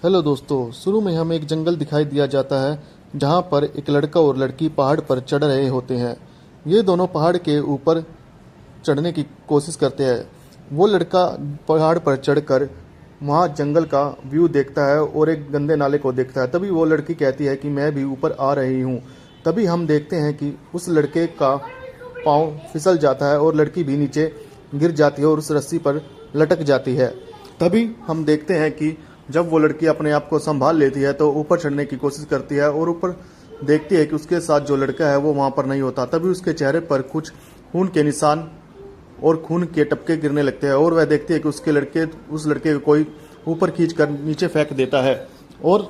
Hello दोस्तों, शुरू में हमें एक जंगल दिखाई दिया जाता है जहां पर एक लड़का और लड़की पहाड़ पर चढ़ रहे होते हैं। ये दोनों पहाड़ के ऊपर चढ़ने की कोशिश करते हैं। वो लड़का पहाड़ पर चढ़कर वहां जंगल का व्यू देखता है और एक गंदे नाले को देखता है। तभी वो लड़की कहती है कि मैं भी ऊपर आ रही हूँ। तभी हम देखते हैं कि उस लड़के का पाँव फिसल जाता है और लड़की भी नीचे गिर जाती है और उस रस्सी पर लटक जाती है। तभी हम देखते हैं कि जब वो लड़की अपने आप को संभाल लेती है तो ऊपर चढ़ने की कोशिश करती है और ऊपर देखती है कि उसके साथ जो लड़का है वो वहां पर नहीं होता। तभी उसके चेहरे पर कुछ खून के निशान और खून के टपके गिरने लगते हैं और वह देखती है कि उस लड़के को कोई ऊपर खींच कर नीचे फेंक देता है। और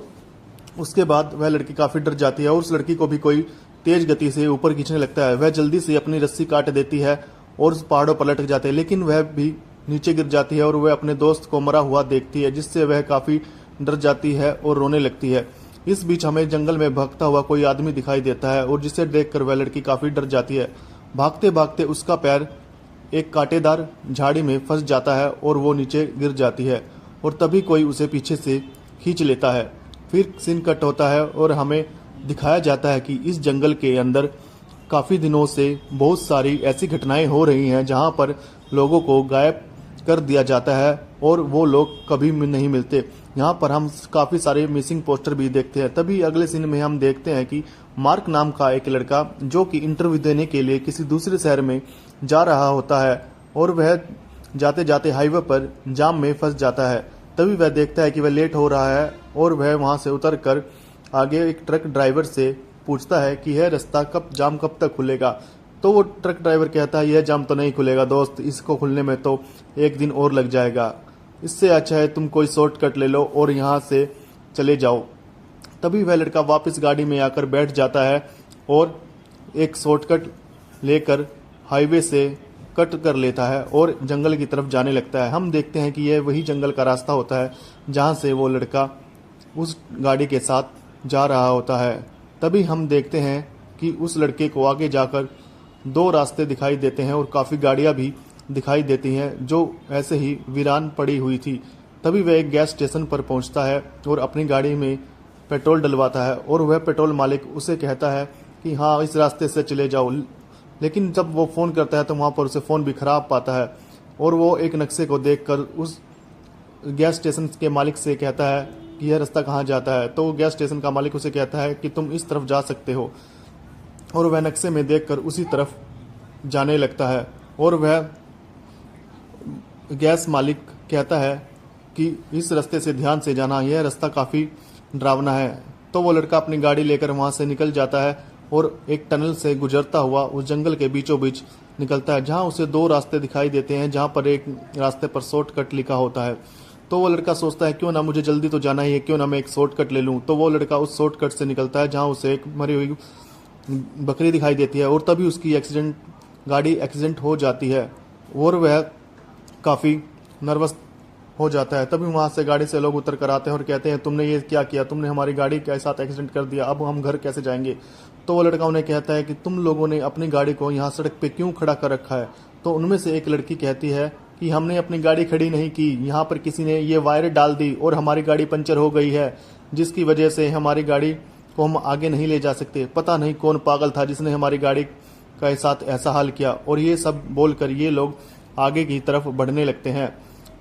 उसके बाद वह लड़की काफी डर जाती है और उस लड़की को भी कोई तेज गति से ऊपर खींचने लगता है। वह जल्दी से अपनी रस्सी काट देती है और उस पहाड़ों पर लटक जाते हैं, लेकिन वह भी नीचे गिर जाती है और वह अपने दोस्त को मरा हुआ देखती है, जिससे वह काफी डर जाती है और रोने लगती है। इस बीच हमें जंगल में भागता हुआ कोई आदमी दिखाई देता है और जिसे देखकर वह लड़की काफी डर जाती है। भागते भागते उसका पैर एक कांटेदार झाड़ी में फंस जाता है और वो नीचे गिर जाती है और तभी कोई उसे पीछे से खींच लेता है। फिर सीन कट होता है और हमें दिखाया जाता है कि इस जंगल के अंदर काफी दिनों से बहुत सारी ऐसी घटनाएं हो रही हैं जहां पर लोगों को गायब कर दिया जाता है और वो लोग कभी नहीं मिलते। यहाँ पर हम काफी सारे मिसिंग पोस्टर भी देखते हैं। तभी अगले सीन में हम देखते हैं कि मार्क नाम का एक लड़का जो कि इंटरव्यू देने के लिए किसी दूसरे शहर में जा रहा होता है और वह जाते जाते हाईवे पर जाम में फंस जाता है। तभी वह देखता है कि वह लेट हो रहा है और वह वहां से उतर कर आगे एक ट्रक ड्राइवर से पूछता है कि यह रास्ता जाम कब तक खुलेगा। तो वो ट्रक ड्राइवर कहता है यह जाम तो नहीं खुलेगा दोस्त, इसको खुलने में तो एक दिन और लग जाएगा। इससे अच्छा है तुम कोई शॉर्टकट ले लो और यहाँ से चले जाओ। तभी वह लड़का वापस गाड़ी में आकर बैठ जाता है और एक शॉर्टकट लेकर हाईवे से कट कर लेता है और जंगल की तरफ जाने लगता है। हम देखते हैं कि यह वही जंगल का रास्ता होता है जहाँ से वो लड़का उस गाड़ी के साथ जा रहा होता है। तभी हम देखते हैं कि उस लड़के को आगे जाकर दो रास्ते दिखाई देते हैं और काफ़ी गाड़ियां भी दिखाई देती हैं जो ऐसे ही वीरान पड़ी हुई थी। तभी वह एक गैस स्टेशन पर पहुंचता है और अपनी गाड़ी में पेट्रोल डलवाता है और वह पेट्रोल मालिक उसे कहता है कि हाँ इस रास्ते से चले जाओ। लेकिन जब वो फ़ोन करता है तो वहाँ पर उसे फ़ोन भी खराब पाता है और वो एक नक्शे को देखकर उस गैस स्टेशन के मालिक से कहता है कि यह रास्ता कहाँ जाता है। तो गैस स्टेशन का मालिक उसे कहता है कि तुम इस तरफ जा सकते हो और वह नक्शे में देखकर उसी तरफ जाने लगता है। और वह गैस मालिक कहता है कि इस रास्ते से ध्यान से जाना, यह रास्ता काफ़ी डरावना है। तो वो लड़का अपनी गाड़ी लेकर वहाँ से निकल जाता है और एक टनल से गुजरता हुआ उस जंगल के बीचों बीच निकलता है जहाँ उसे दो रास्ते दिखाई देते हैं, जहाँ पर एक रास्ते पर शॉर्टकट लिखा होता है। तो वो लड़का सोचता है क्यों ना मुझे जल्दी तो जाना ही है, क्यों ना मैं एक शॉर्टकट ले लूँ। तो वो लड़का उस शॉर्टकट से निकलता है जहाँ उसे एक मरी हुई बकरी दिखाई देती है और तभी उसकी गाड़ी एक्सीडेंट हो जाती है और वह काफ़ी नर्वस हो जाता है। तभी वहाँ से गाड़ी से लोग उतर कर आते हैं और कहते हैं तुमने ये क्या किया, तुमने हमारी गाड़ी के साथ एक्सीडेंट कर दिया, अब हम घर कैसे जाएंगे। तो वो लड़का उन्हें कहता है कि तुम लोगों ने अपनी गाड़ी को यहाँ सड़क पे क्यों खड़ा कर रखा है। तो उनमें से एक लड़की कहती है कि हमने अपनी गाड़ी खड़ी नहीं की, यहाँ पर किसी ने ये वायर डाल दी और हमारी गाड़ी पंचर हो गई है, जिसकी वजह से हमारी गाड़ी को हम आगे नहीं ले जा सकते। पता नहीं कौन पागल था जिसने हमारी गाड़ी के साथ ऐसा हाल किया। और ये सब बोलकर ये लोग आगे की तरफ बढ़ने लगते हैं।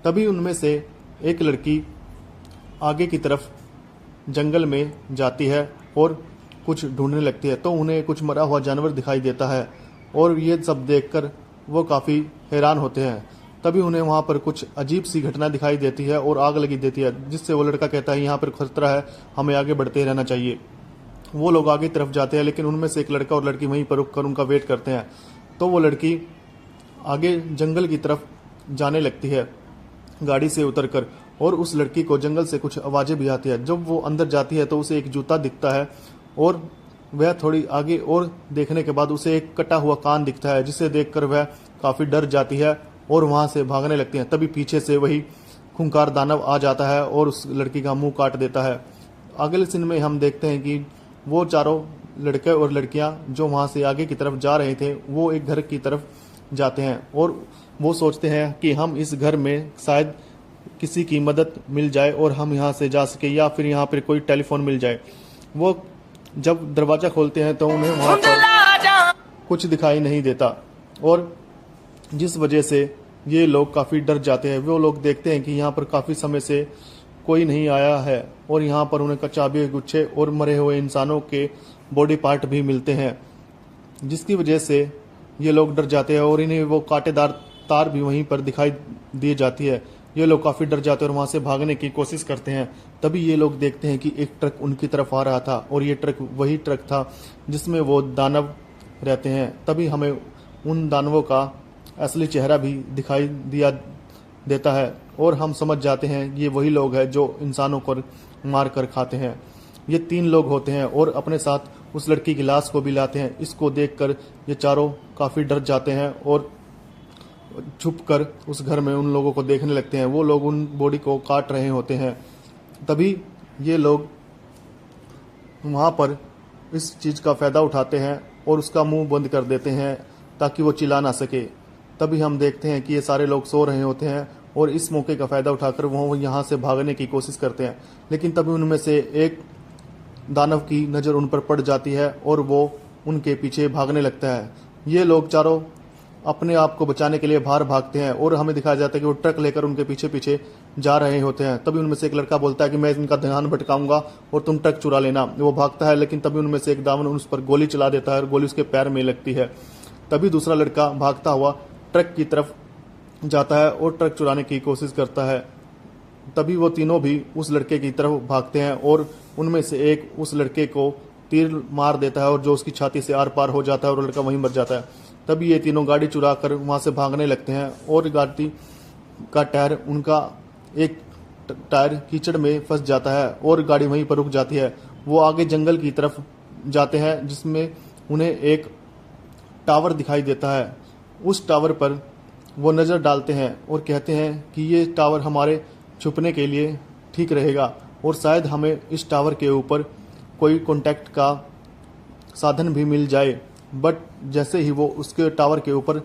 तभी उनमें से एक लड़की आगे की तरफ जंगल में जाती है और कुछ ढूंढने लगती है। तो उन्हें कुछ मरा हुआ जानवर दिखाई देता है और ये सब देखकर वो काफ़ी हैरान होते हैं। तभी उन्हें वहाँ पर कुछ अजीब सी घटना दिखाई देती है और आग लगी देती है, जिससे वो लड़का कहता है यहाँ पर खतरा है, हमें आगे बढ़ते रहना चाहिए। वो लोग आगे तरफ जाते हैं लेकिन उनमें से एक लड़का और लड़की वहीं पर रुक कर उनका वेट करते हैं। तो वो लड़की आगे जंगल की तरफ जाने लगती है गाड़ी से उतरकर और उस लड़की को जंगल से कुछ आवाज़ें भी आती है। जब वो अंदर जाती है तो उसे एक जूता दिखता है और वह थोड़ी आगे और देखने के बाद उसे एक कटा हुआ कान दिखता है, जिसे देखकर वह काफ़ी डर जाती है और वहाँ से भागने लगती है। तभी पीछे से वही खूंखार दानव आ जाता है और उस लड़की का मुंह काट देता है। अगले सीन में हम देखते हैं कि वो चारों लड़के और लड़कियां जो वहाँ से आगे की तरफ जा रहे थे वो एक घर की तरफ जाते हैं और वो सोचते हैं कि हम इस घर में शायद किसी की मदद मिल जाए और हम यहाँ से जा सके, या फिर यहाँ पर कोई टेलीफोन मिल जाए। वो जब दरवाज़ा खोलते हैं तो उन्हें वहाँ पर कुछ दिखाई नहीं देता, और जिस वजह से ये लोग काफ़ी डर जाते हैं। वो लोग देखते हैं कि यहाँ पर काफ़ी समय से कोई नहीं आया है, और यहाँ पर उन्हें चाबी के गुच्छे और मरे हुए इंसानों के बॉडी पार्ट भी मिलते हैं, जिसकी वजह से ये लोग डर जाते हैं, और इन्हें वो कांटेदार तार भी वहीं पर दिखाई दी जाती है। ये लोग काफ़ी डर जाते हैं और वहाँ से भागने की कोशिश करते हैं। तभी ये लोग देखते हैं कि एक ट्रक उनकी तरफ आ रहा था, और ये ट्रक वही ट्रक था जिसमें वो दानव रहते हैं। तभी हमें उन दानवों का असली चेहरा भी दिखाई देता है, और हम समझ जाते हैं ये वही लोग हैं जो इंसानों को मार कर खाते हैं। ये 3 लोग होते हैं, और अपने साथ उस लड़की की लाश को भी लाते हैं। इसको देखकर ये चारों काफ़ी डर जाते हैं और छुपकर उस घर में उन लोगों को देखने लगते हैं। वो लोग उन बॉडी को काट रहे होते हैं। तभी ये लोग वहाँ पर इस चीज़ का फ़ायदा उठाते हैं और उसका मुंह बंद कर देते हैं ताकि वो चिल्ला ना सके। तभी हम देखते हैं कि ये सारे लोग सो रहे होते हैं, और इस मौके का फ़ायदा उठाकर वो यहाँ से भागने की कोशिश करते हैं। लेकिन तभी उनमें से एक दानव की नज़र उन पर पड़ जाती है, और वो उनके पीछे भागने लगता है। ये लोग चारों अपने आप को बचाने के लिए बाहर भागते हैं, और हमें दिखाया जाता है कि वो ट्रक लेकर उनके पीछे पीछे जा रहे होते हैं। तभी उनमें से एक लड़का बोलता है कि मैं इनका ध्यान भटकाऊंगा और तुम ट्रक चुरा लेना। वो भागता है, लेकिन तभी उनमें से एक दामन उस पर गोली चला देता है, और गोली उसके पैर में लगती है। तभी दूसरा लड़का भागता हुआ ट्रक की तरफ जाता है और ट्रक चुराने की कोशिश करता है। तभी वो तीनों भी उस लड़के की तरफ भागते हैं, और उनमें से एक उस लड़के को तीर मार देता है, और जो उसकी छाती से आर पार हो जाता है, और लड़का वहीं मर जाता है। तभी ये तीनों गाड़ी चुरा कर वहाँ से भागने लगते हैं, और गाड़ी का टायर उनका एक टायर कीचड़ में फंस जाता है, और गाड़ी वहीं पर रुक जाती है। वो आगे जंगल की तरफ जाते हैं, जिसमें उन्हें एक टावर दिखाई देता है। उस टावर पर वो नज़र डालते हैं और कहते हैं कि ये टावर हमारे छुपने के लिए ठीक रहेगा, और शायद हमें इस टावर के ऊपर कोई कांटेक्ट का साधन भी मिल जाए। बट जैसे ही वो उसके टावर के ऊपर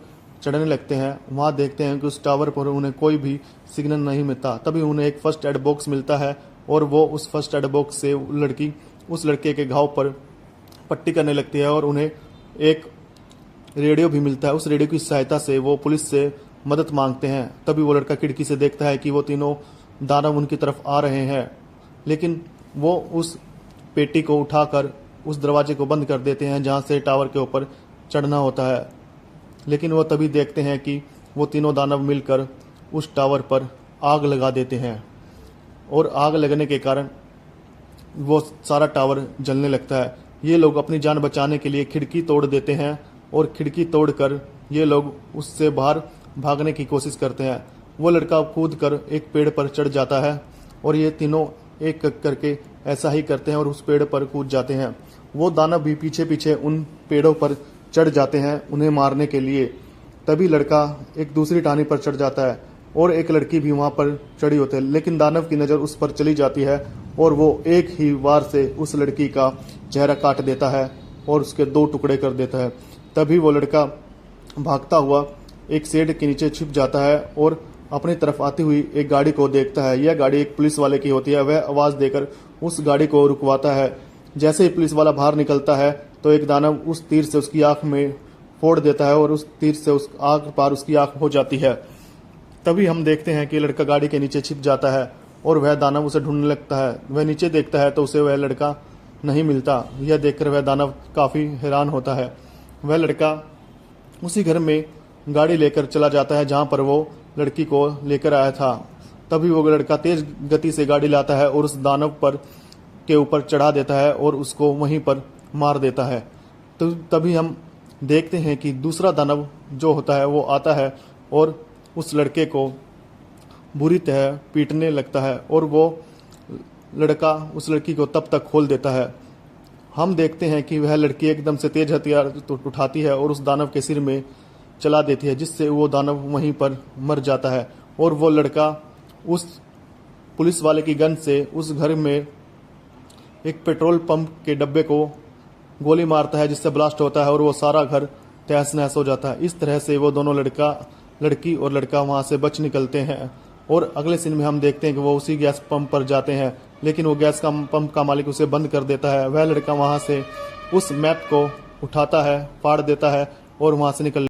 चढ़ने लगते हैं, वहाँ देखते हैं कि उस टावर पर उन्हें कोई भी सिग्नल नहीं मिलता। तभी उन्हें एक फर्स्ट एड बॉक्स मिलता है, और वो उस फर्स्ट एड बॉक्स से लड़की उस लड़के के घाव पर पट्टी करने लगती है, और उन्हें एक रेडियो भी मिलता है। उस रेडियो की सहायता से वो पुलिस से मदद मांगते हैं। तभी वो लड़का खिड़की से देखता है कि वो तीनों दानव उनकी तरफ आ रहे हैं, लेकिन वो उस पेटी को उठाकर उस दरवाजे को बंद कर देते हैं जहाँ से टावर के ऊपर चढ़ना होता है। लेकिन वो तभी देखते हैं कि वो तीनों दानव मिलकर उस टावर पर आग लगा देते हैं, और आग लगने के कारण वो सारा टावर जलने लगता है। ये लोग अपनी जान बचाने के लिए खिड़की तोड़ देते हैं, और खिड़की तोड़कर ये लोग उससे बाहर भागने की कोशिश करते हैं। वो लड़का कूद कर एक पेड़ पर चढ़ जाता है, और ये तीनों एक करके ऐसा ही करते हैं और उस पेड़ पर कूद जाते हैं। वो दानव भी पीछे पीछे उन पेड़ों पर चढ़ जाते हैं उन्हें मारने के लिए। तभी लड़का एक दूसरी टहनी पर चढ़ जाता है, और एक लड़की भी वहाँ पर चढ़ी होती है, लेकिन दानव की नज़र उस पर चली जाती है, और वो एक ही वार से उस लड़की का चेहरा काट देता है और उसके 2 टुकड़े कर देता है। तभी वो लड़का भागता हुआ एक शेड के नीचे छिप जाता है, और अपनी तरफ आती हुई एक गाड़ी को देखता है। यह गाड़ी एक पुलिस वाले की होती है। वह आवाज़ देकर उस गाड़ी को रुकवाता है। जैसे ही पुलिस वाला बाहर निकलता है, तो एक दानव उस तीर से उसकी आंख में फोड़ देता है, और उस तीर से उस आंख पार उसकी आंख हो जाती है। तभी हम देखते हैं कि लड़का गाड़ी के नीचे छिप जाता है, और वह दानव उसे ढूंढने लगता है। वह नीचे देखता है तो उसे वह लड़का नहीं मिलता। यह देखकर वह दानव काफ़ी हैरान होता है। वह लड़का उसी घर में गाड़ी लेकर चला जाता है जहाँ पर वो लड़की को लेकर आया था। तभी वो लड़का तेज गति से गाड़ी लाता है और उस दानव पर के ऊपर चढ़ा देता है और उसको वहीं पर मार देता है। तो तभी हम देखते हैं कि दूसरा दानव जो होता है वो आता है और उस लड़के को बुरी तरह पीटने लगता है, और वो लड़का उस लड़की को तब तक खोल देता है। हम देखते हैं कि वह लड़की एकदम से तेज हथियार उठाती है और उस दानव के सिर में चला देती है, जिससे वो दानव वहीं पर मर जाता है। और वो लड़का उस पुलिस वाले की गन से उस घर में एक पेट्रोल पंप के डब्बे को गोली मारता है, जिससे ब्लास्ट होता है और वो सारा घर तहस नहस हो जाता है। इस तरह से वो दोनों लड़की और लड़का वहाँ से बच निकलते हैं और अगले सीन में हम देखते हैं कि वो उसी गैस पंप पर जाते हैं, लेकिन वो गैस का पंप का मालिक उसे बंद कर देता है। वह लड़का वहां से उस मैप को उठाता है, फाड़ देता है और वहां से निकल